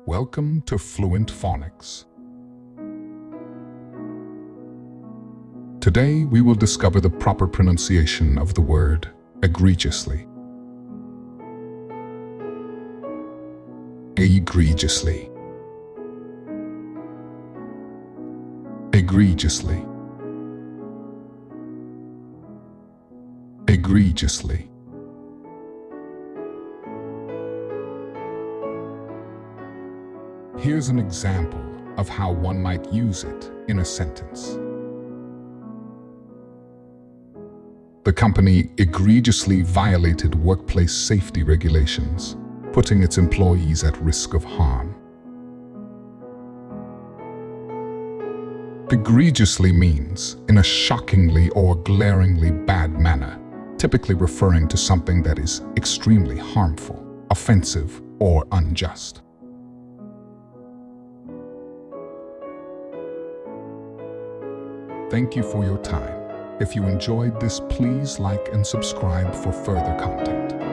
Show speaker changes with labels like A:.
A: Welcome to Fluent Phonics. Today we will discover the proper pronunciation of the word egregiously. Egregiously. Egregiously. Egregiously. Here's an example of how one might use it in a sentence. The company egregiously violated workplace safety regulations, putting its employees at risk of harm. Egregiously means in a shockingly or glaringly bad manner, typically referring to something that is extremely harmful, offensive, or unjust. Thank you for your time. If you enjoyed this, please like and subscribe for further content.